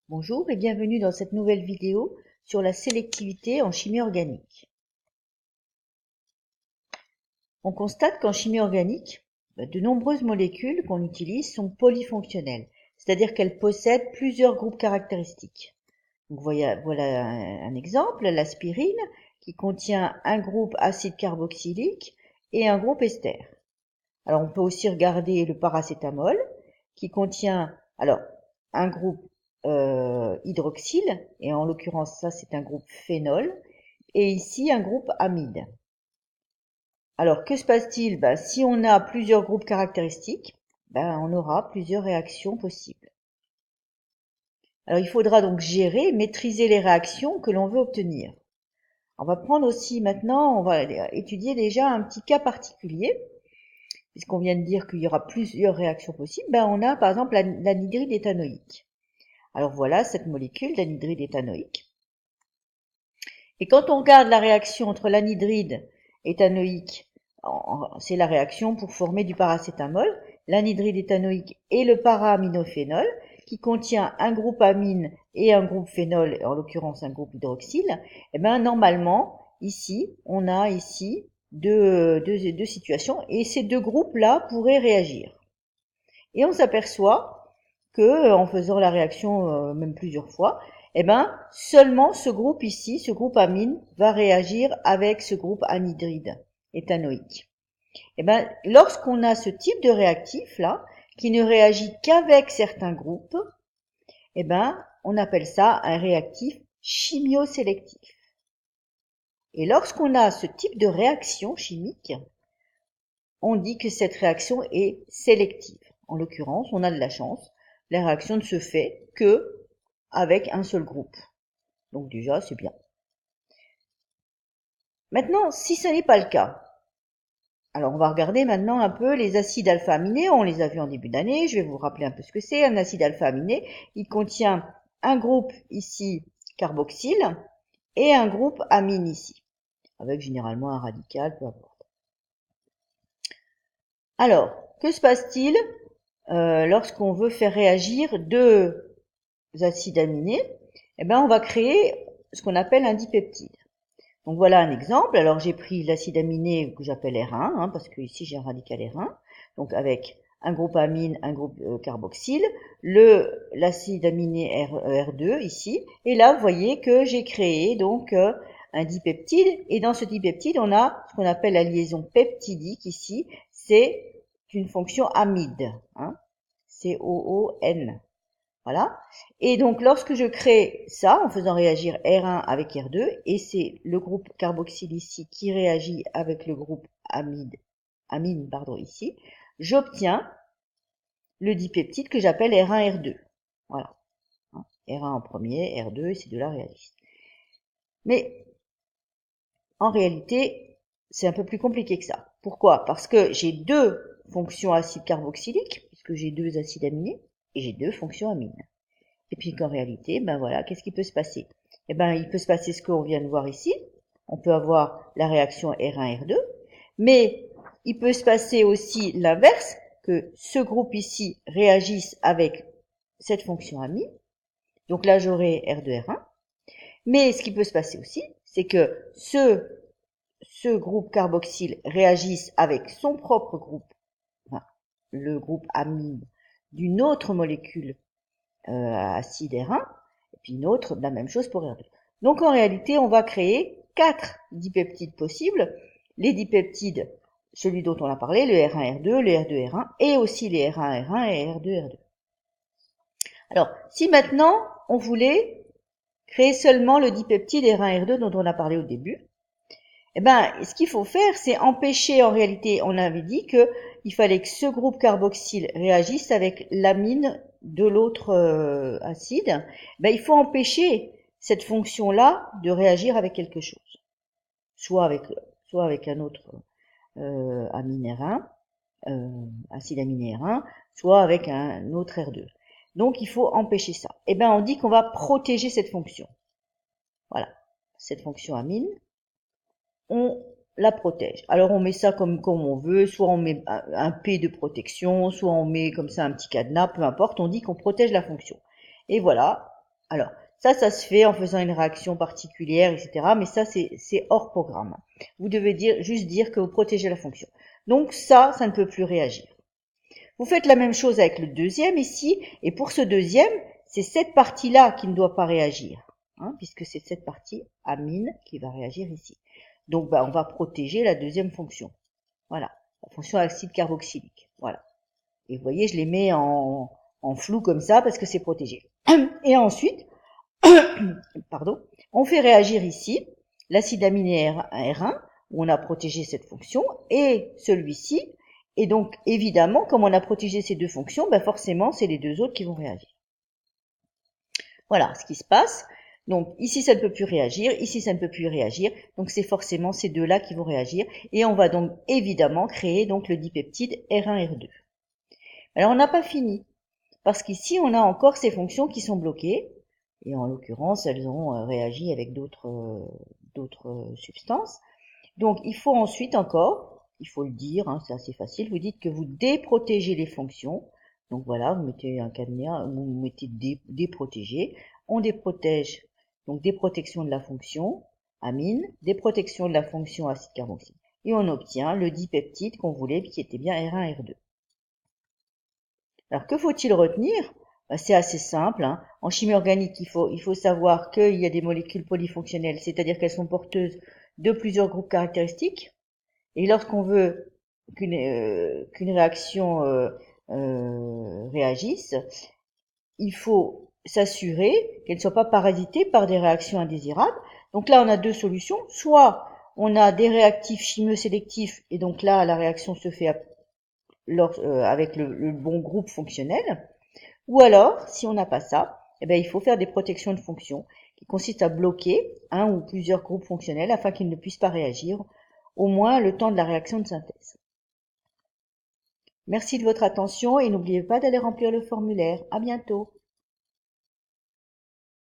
Bonjour et bienvenue dans cette nouvelle vidéo sur la sélectivité en chimie organique. On constate qu'en chimie organique, de nombreuses molécules qu'on utilise sont polyfonctionnelles, c'est-à-dire qu'elles possèdent plusieurs groupes caractéristiques. Donc voilà un exemple, l'aspirine qui contient un groupe acide carboxylique et un groupe ester. Alors on peut aussi regarder le paracétamol qui contient un groupe hydroxyle, et en l'occurrence ça c'est un groupe phénol, et ici un groupe amide. Alors que se passe-t-il? Si on a plusieurs groupes caractéristiques, on aura plusieurs réactions possibles. Alors il faudra donc gérer, maîtriser les réactions que l'on veut obtenir. On va prendre aussi maintenant, on va étudier déjà un petit cas particulier, puisqu'on vient de dire qu'il y aura plusieurs réactions possibles. On a par exemple l'anhydride éthanoïque. Alors voilà cette molécule d'anhydride éthanoïque. Et quand on regarde la réaction entre l'anhydride éthanoïque, c'est la réaction pour former du paracétamol, l'anhydride éthanoïque et le para-aminophénol, qui contient un groupe amine et un groupe phénol, en l'occurrence un groupe hydroxyle, normalement, ici, on a ici deux situations, et ces deux groupes-là pourraient réagir. Et on s'aperçoit que, en faisant la réaction même plusieurs fois, seulement ce groupe ici, ce groupe amine, va réagir avec ce groupe anhydride éthanoïque. Lorsqu'on a ce type de réactif là, qui ne réagit qu'avec certains groupes, on appelle ça un réactif chimiosélectif. Et lorsqu'on a ce type de réaction chimique, on dit que cette réaction est sélective. En l'occurrence, on a de la chance, la réaction ne se fait que avec un seul groupe. Donc déjà, c'est bien. Maintenant, si ce n'est pas le cas, alors on va regarder maintenant un peu les acides alpha-aminés. On les a vus en début d'année. Je vais vous rappeler un peu ce que c'est. Un acide alpha-aminé, il contient un groupe ici carboxyle et un groupe amine ici, avec généralement un radical, peu importe. Alors, que se passe-t-il lorsqu'on veut faire réagir deux acides aminés? On va créer ce qu'on appelle un dipeptide. Donc voilà un exemple. Alors j'ai pris l'acide aminé que j'appelle R1, parce que ici j'ai un radical R1, donc avec un groupe amine, un groupe carboxyle, l'acide aminé R2 ici, et là vous voyez que j'ai créé donc un dipeptide, et dans ce dipeptide on a ce qu'on appelle la liaison peptidique ici, c'est une fonction amide, COON. Voilà. Et donc, lorsque je crée ça, en faisant réagir R1 avec R2, et c'est le groupe carboxyle ici qui réagit avec le groupe amine ici, j'obtiens le dipeptide que j'appelle R1, R2. Voilà. R1 en premier, R2, et ces deux-là réagissent. Mais, en réalité, c'est un peu plus compliqué que ça. Pourquoi? Parce que j'ai deux fonctions acides carboxyliques, puisque j'ai deux acides aminés, et j'ai deux fonctions amines. Et puis qu'en réalité, voilà, qu'est-ce qui peut se passer? Il peut se passer ce qu'on vient de voir ici. On peut avoir la réaction R1, R2, mais il peut se passer aussi l'inverse, que ce groupe ici réagisse avec cette fonction amine. Donc là, j'aurai R2, R1. Mais ce qui peut se passer aussi, c'est que ce groupe carboxyle réagisse avec son propre groupe, le groupe amine d'une autre molécule acide R1, et puis une autre, la même chose pour R2. Donc en réalité, on va créer 4 dipeptides possibles. Les dipeptides, celui dont on a parlé, le R1, R2, le R2, R1, et aussi les R1, R1 et R2, R2. Alors, si maintenant, on voulait créer seulement le dipeptide R1, R2 dont on a parlé au début, ce qu'il faut faire, c'est empêcher, en réalité, on avait dit que il fallait que ce groupe carboxyle réagisse avec l'amine de l'autre acide. Il faut empêcher cette fonction-là de réagir avec quelque chose. Soit avec un autre amine R1, acide aminé R1, soit avec un autre R2. Donc, il faut empêcher ça. On dit qu'on va protéger cette fonction. Voilà. Cette fonction amine, on la protège. Alors on met ça comme on veut, soit on met un P de protection, soit on met comme ça un petit cadenas, peu importe, on dit qu'on protège la fonction. Et voilà, Alors, ça se fait en faisant une réaction particulière, etc. Mais ça, c'est hors programme. Vous devez juste dire que vous protégez la fonction. Donc ça ne peut plus réagir. Vous faites la même chose avec le deuxième ici, et pour ce deuxième, c'est cette partie-là qui ne doit pas réagir, hein, puisque c'est cette partie amine qui va réagir ici. Donc, on va protéger la deuxième fonction. Voilà, la fonction acide carboxylique. Voilà. Et vous voyez, je les mets en flou comme ça parce que c'est protégé. Et ensuite, pardon, on fait réagir ici l'acide aminé R1, où on a protégé cette fonction, et celui-ci. Et donc, évidemment, comme on a protégé ces deux fonctions, forcément, c'est les deux autres qui vont réagir. Voilà ce qui se passe. Donc, ici, ça ne peut plus réagir. Ici, ça ne peut plus réagir. Donc, c'est forcément ces deux-là qui vont réagir. Et on va donc, évidemment, créer donc le dipeptide R1-R2. Alors, on n'a pas fini. Parce qu'ici, on a encore ces fonctions qui sont bloquées. Et en l'occurrence, elles ont réagi avec d'autres substances. Donc, il faut ensuite encore, il faut le dire, hein, c'est assez facile, vous dites que vous déprotégez les fonctions. Donc voilà, vous mettez un cadenas, vous mettez déprotéger. On déprotège, donc déprotection de la fonction amine, déprotection de la fonction acide carboxylique. Et on obtient le dipeptide qu'on voulait, qui était bien R1, R2. Alors, que faut-il retenir? C'est assez simple, hein. En chimie organique, il faut savoir qu'il y a des molécules polyfonctionnelles, c'est-à-dire qu'elles sont porteuses de plusieurs groupes caractéristiques. Et lorsqu'on veut qu'une réaction réagisse, il faut s'assurer qu'elle ne soit pas parasitée par des réactions indésirables. Donc là, on a deux solutions. Soit on a des réactifs chimeux sélectifs, et donc là, la réaction se fait avec le bon groupe fonctionnel. Ou alors, si on n'a pas ça, il faut faire des protections de fonction qui consistent à bloquer un ou plusieurs groupes fonctionnels afin qu'ils ne puissent pas réagir, au moins le temps de la réaction de synthèse. Merci de votre attention et n'oubliez pas d'aller remplir le formulaire. À bientôt.